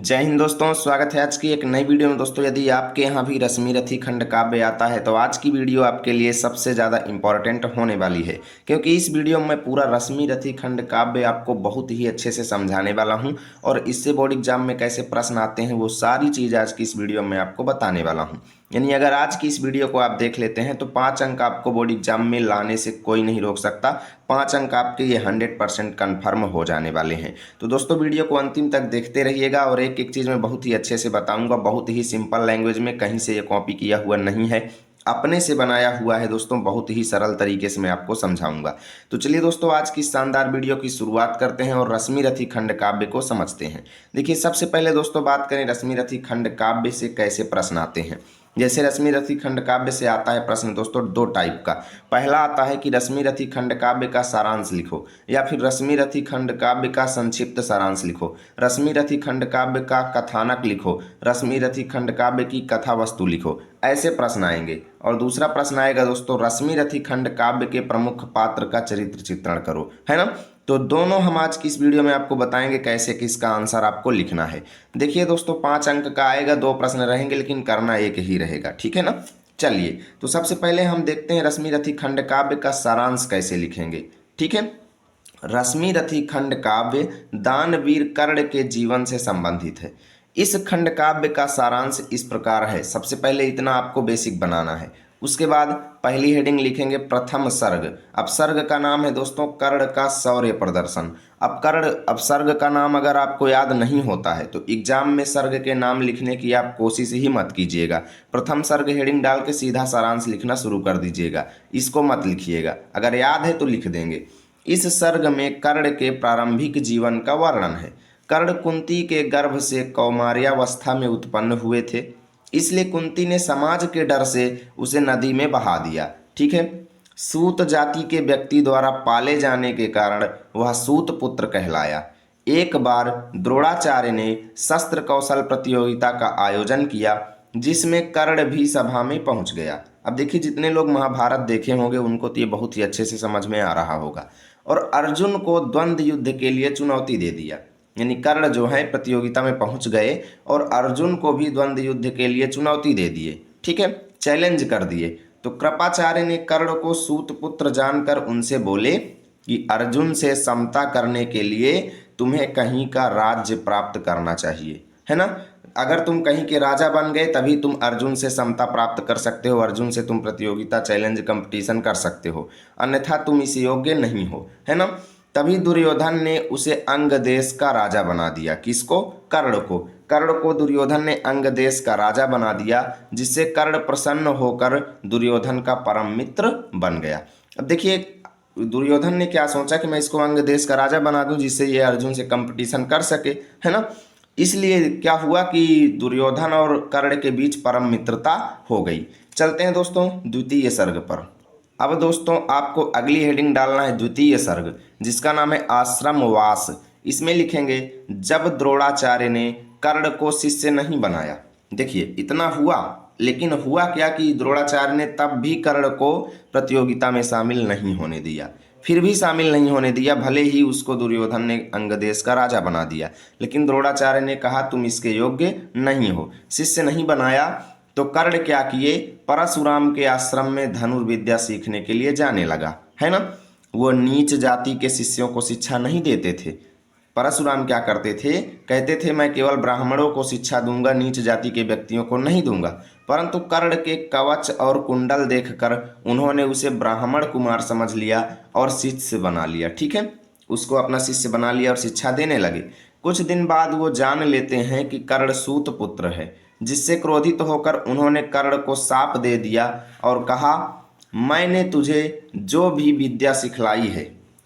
जय हिंद दोस्तों, स्वागत है आज की एक नई वीडियो में। दोस्तों, यदि आपके यहाँ भी रश्मिरथी खंड काव्य आता है तो आज की वीडियो आपके लिए सबसे ज़्यादा इम्पॉर्टेंट होने वाली है, क्योंकि इस वीडियो में पूरा रश्मिरथी खंड काव्य आपको बहुत ही अच्छे से समझाने वाला हूँ और इससे बोर्ड एग्जाम में कैसे प्रश्न आते हैं वो सारी चीज़ आज की इस वीडियो में आपको बताने वाला हूँ। यानी अगर आज की इस वीडियो को आप देख लेते हैं तो 5 अंक आपको बोर्ड एग्जाम में लाने से कोई नहीं रोक सकता। 5 अंक आपके ये 100% कन्फर्म हो जाने वाले हैं। तो दोस्तों, वीडियो को अंतिम तक देखते रहिएगा और एक एक चीज़ मैं बहुत ही अच्छे से बताऊंगा। बहुत ही सिंपल लैंग्वेज में, कहीं से ये कॉपी किया हुआ नहीं है, अपने से बनाया हुआ है दोस्तों। बहुत ही सरल तरीके से मैं आपको समझाऊंगा। तो चलिए दोस्तों, आज की शानदार वीडियो की शुरुआत करते हैं और रश्मिरथी खंड काव्य को समझते हैं। देखिए, सबसे पहले दोस्तों बात करें रश्मिरथी खंड काव्य से कैसे प्रश्न आते हैं। जैसे रश्मिरथी खंड काव्य से आता है प्रश्न दोस्तों 2 टाइप का। पहला आता है कि रश्मिरथी खंड काव्य का सारांश लिखो, या फिर रश्मिरथी खंड काव्य का संक्षिप्त सारांश लिखो, रश्मिरथी खंड काव्य का कथानक लिखो, रश्मिरथी खंड काव्य की कथा वस्तु लिखो। ऐसे प्रश्न आएंगे। और दूसरा प्रश्न आएगा दोस्तों, रश्मिरथी खंड काव्य के प्रमुख पात्र का चरित्र चित्रण करो, है ना। तो दोनों हम आज की इस वीडियो में आपको बताएंगे कैसे किसका आंसर आपको लिखना है। देखिए दोस्तों, 5 अंक का आएगा, 2 प्रश्न रहेंगे, लेकिन करना एक ही रहेगा, ठीक है ना। चलिए, तो सबसे पहले हम देखते हैं रश्मिरथी खंड काव्य का सारांश कैसे लिखेंगे। ठीक है, रश्मिरथी खंड काव्य दानवीर कर्ण के जीवन से संबंधित है। इस खंड काव्य का सारांश इस प्रकार है। सबसे पहले इतना आपको बेसिक बनाना है। उसके बाद पहली हेडिंग लिखेंगे प्रथम सर्ग। अब सर्ग का नाम है दोस्तों कर्ण का शौर्य प्रदर्शन। अब सर्ग का नाम अगर आपको याद नहीं होता है तो एग्जाम में सर्ग के नाम लिखने की आप कोशिश ही मत कीजिएगा। प्रथम सर्ग हेडिंग डाल के सीधा सारांश लिखना शुरू कर दीजिएगा, इसको मत लिखिएगा। अगर याद है तो लिख देंगे। इस सर्ग में कर्ण के प्रारंभिक जीवन का वर्णन है। कर्ण कुंती के गर्भ से कौमार्यावस्था में उत्पन्न हुए थे, इसलिए कुंती ने समाज के डर से उसे नदी में बहा दिया। ठीक है, सूत जाति के व्यक्ति द्वारा पाले जाने के कारण वह सूत पुत्र कहलाया। एक बार द्रोणाचार्य ने शस्त्र कौशल प्रतियोगिता का आयोजन किया, जिसमें कर्ण भी सभा में पहुंच गया। अब देखिए, जितने लोग महाभारत देखे होंगे उनको तो ये बहुत ही अच्छे से समझ में आ रहा होगा। और अर्जुन को द्वंद्व युद्ध के लिए चुनौती दे दिया। यानी कर्ण जो है प्रतियोगिता में पहुंच गए और अर्जुन को भी द्वंद्व युद्ध के लिए चुनौती दे दिए। ठीक है, चैलेंज कर दिए। तो कृपाचार्य ने कर्ण को सूत पुत्र जानकर उनसे बोले कि अर्जुन से समता करने के लिए तुम्हें कहीं का राज्य प्राप्त करना चाहिए, है ना। अगर तुम कहीं के राजा बन गए तभी तुम अर्जुन से समता प्राप्त कर सकते हो, अर्जुन से तुम प्रतियोगिता चैलेंज कंपटीशन कर सकते हो, अन्यथा तुम इस योग्य नहीं हो, है ना। तभी दुर्योधन ने उसे अंग देश का राजा बना दिया। किसको? कर्ण को। कर्ण को दुर्योधन ने अंग देश का राजा बना दिया, जिससे कर्ण प्रसन्न होकर दुर्योधन का परम मित्र बन गया। अब देखिए, दुर्योधन ने क्या सोचा कि मैं इसको अंग देश का राजा बना दूं जिससे ये अर्जुन से कंपटीशन कर सके, है ना। इसलिए क्या हुआ कि दुर्योधन और कर्ण के बीच परम मित्रता हो गई। चलते हैं दोस्तों द्वितीय सर्ग पर। अब दोस्तों आपको अगली हेडिंग डालना है द्वितीय सर्ग, जिसका नाम है आश्रमवास। इसमें लिखेंगे जब द्रोणाचार्य ने कर्ण को शिष्य नहीं बनाया। देखिए, इतना हुआ, लेकिन हुआ क्या कि द्रोणाचार्य ने तब भी कर्ण को प्रतियोगिता में शामिल नहीं होने दिया। फिर भी शामिल नहीं होने दिया, भले ही उसको दुर्योधन ने अंगदेश का राजा बना दिया, लेकिन द्रोणाचार्य ने कहा तुम इसके योग्य नहीं हो, शिष्य नहीं बनाया। तो कर्ण क्या किए, परशुराम के आश्रम में धनुर्विद्या सीखने के लिए जाने लगा, है ना। वो नीच जाति के शिष्यों को शिक्षा नहीं देते थे। परशुराम क्या करते थे, कहते थे मैं केवल ब्राह्मणों को शिक्षा दूंगा, नीच जाति के व्यक्तियों को नहीं दूंगा। परंतु कर्ण के कवच और कुंडल देखकर उन्होंने उसे ब्राह्मण कुमार समझ लिया और शिष्य बना लिया। ठीक है, उसको अपना शिष्य बना लिया और शिक्षा देने लगे। कुछ दिन बाद वो जान लेते हैं कि कर्ण सूत पुत्र है, जिससे क्रोधित होकर उन्होंने कर्ण को शाप दे दिया और कहा मैंने तुझे जो भी विद्या सिखलाई है।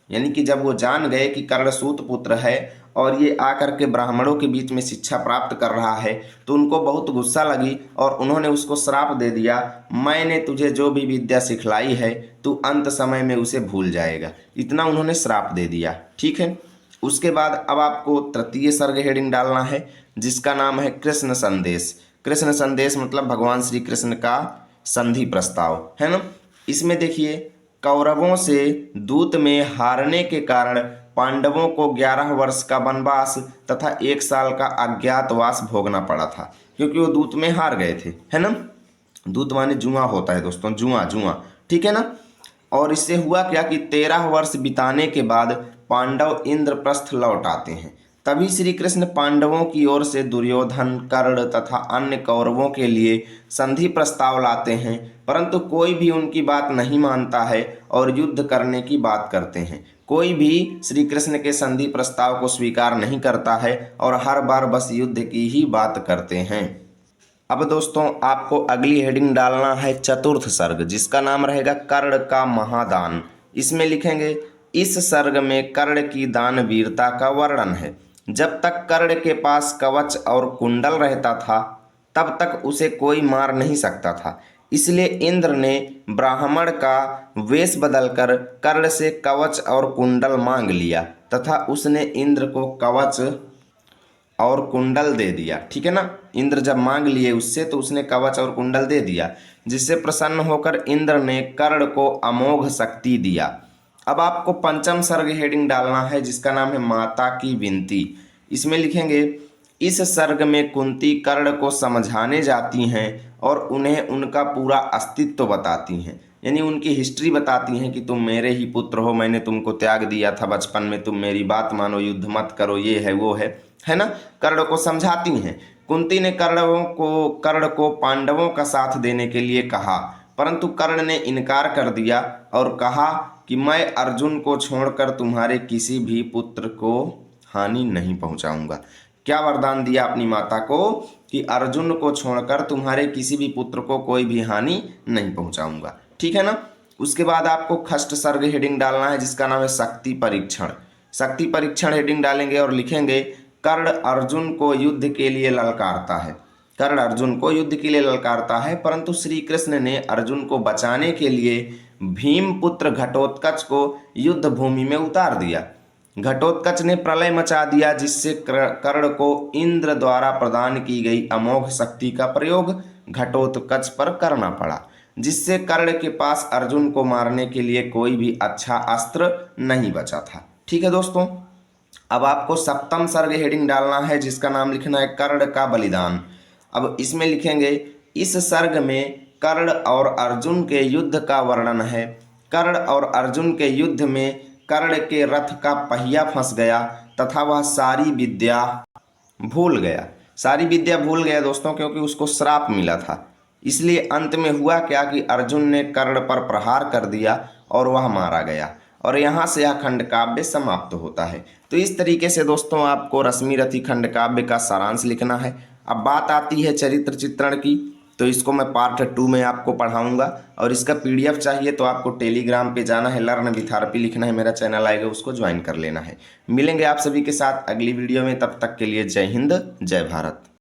यानी कि जब वो जान गए कि कर्ण सूत पुत्र है और ये आकर के ब्राह्मणों के बीच में शिक्षा प्राप्त कर रहा है, तो उनको बहुत गुस्सा लगी और उन्होंने उसको श्राप दे दिया, मैंने तुझे जो भी विद्या सिखलाई है तू अंत समय में उसे भूल जाएगा। इतना उन्होंने श्राप दे दिया। ठीक है, उसके बाद अब आपको तृतीय सर्ग हेडिंग डालना है, जिसका नाम है कृष्ण संदेश। कृष्ण संदेश मतलब भगवान श्री कृष्ण का संधि प्रस्ताव, है ना। इसमें देखिए, कौरवों से दूत में हारने के कारण पांडवों को 11 वर्ष का वनवास तथा 1 साल का अज्ञातवास भोगना पड़ा था, क्योंकि वो दूत में हार गए थे, है ना। दूत माने जुआ होता है दोस्तों, जुआ जुआ, ठीक है ना। और इससे हुआ क्या कि 13 वर्ष बिताने के बाद पांडव इंद्रप्रस्थ लौट आते हैं। तभी श्री कृष्ण पांडवों की ओर से दुर्योधन, कर्ण तथा अन्य कौरवों के लिए संधि प्रस्ताव लाते हैं, परंतु कोई भी उनकी बात नहीं मानता है और युद्ध करने की बात करते हैं। कोई भी श्री कृष्ण के संधि प्रस्ताव को स्वीकार नहीं करता है और हर बार बस युद्ध की ही बात करते हैं। अब दोस्तों आपको अगली हेडिंग डालना है चतुर्थ सर्ग, जिसका नाम रहेगा कर्ण का महादान। इसमें लिखेंगे, इस सर्ग में कर्ण की दान वीरता का वर्णन है। जब तक कर्ण के पास कवच और कुंडल रहता था तब तक उसे कोई मार नहीं सकता था, इसलिए इंद्र ने ब्राह्मण का वेश बदलकर कर्ण से कवच और कुंडल मांग लिया तथा उसने इंद्र को कवच और कुंडल दे दिया, ठीक है ना। इंद्र जब मांग लिए उससे तो उसने कवच और कुंडल दे दिया, जिससे प्रसन्न होकर इंद्र ने कर्ण को अमोघ शक्ति दिया। अब आपको पंचम सर्ग हेडिंग डालना है, जिसका नाम है माता की विनती। इसमें लिखेंगे, इस सर्ग में कुंती कर्ण को समझाने जाती हैं और उन्हें उनका पूरा अस्तित्व बताती हैं, यानी उनकी हिस्ट्री बताती हैं कि तुम मेरे ही पुत्र हो, मैंने तुमको त्याग दिया था बचपन में, तुम मेरी बात मानो, युद्ध मत करो, ये है वो है ना। कर्ण को समझाती हैं। कुंती ने कर्ण को पांडवों का साथ देने के लिए कहा, परंतु कर्ण ने इनकार कर दिया और कहा कि मैं अर्जुन को छोड़कर तुम्हारे किसी भी पुत्र को हानि नहीं पहुंचाऊंगा। क्या वरदान दिया अपनी माता को कि अर्जुन को छोड़कर तुम्हारे किसी भी पुत्र को कोई भी हानि नहीं पहुंचाऊंगा, ठीक है ना। उसके बाद आपको खष्ट सर्ग हेडिंग डालना है, जिसका नाम है शक्ति परीक्षण। शक्ति परीक्षण हेडिंग डालेंगे और लिखेंगे, कर्ण अर्जुन को युद्ध के लिए ललकारता है। कर्ण अर्जुन को युद्ध के लिए ललकारता है, परंतु श्री कृष्ण ने अर्जुन को बचाने के लिए भीमपुत्र घटोत्कच को युद्ध भूमि में उतार दिया। घटोत्कच ने प्रलय मचा दिया, जिससे कर्ण को इंद्र द्वारा प्रदान की गई अमोघ शक्ति का प्रयोग घटोत्कच पर करना पड़ा, जिससे कर्ण के पास अर्जुन को मारने के लिए कोई भी अच्छा अस्त्र नहीं बचा था, ठीक है दोस्तों। अब आपको सप्तम सर्ग हेडिंग डालना है, जिसका नाम लिखना है कर्ण का बलिदान। अब इसमें लिखेंगे, इस सर्ग में कर्ण और अर्जुन के युद्ध का वर्णन है। कर्ण और अर्जुन के युद्ध में कर्ण के रथ का पहिया फंस गया तथा वह सारी विद्या भूल गया। सारी विद्या भूल गया दोस्तों, क्योंकि उसको श्राप मिला था। इसलिए अंत में हुआ क्या कि अर्जुन ने कर्ण पर प्रहार कर दिया और वह मारा गया। और यहाँ से यह खंड काव्य समाप्त होता है। तो इस तरीके से दोस्तों आपको रश्मिरथी खंड काव्य का सारांश लिखना है। अब बात आती है चरित्र चित्रण की, तो इसको मैं पार्ट 2 में आपको पढ़ाऊंगा। और इसका PDF चाहिए तो आपको टेलीग्राम पे जाना है, लर्न विथ आरपी लिखना है, मेरा चैनल आएगा, उसको ज्वाइन कर लेना है। मिलेंगे आप सभी के साथ अगली वीडियो में, तब तक के लिए जय हिंद, जय भारत।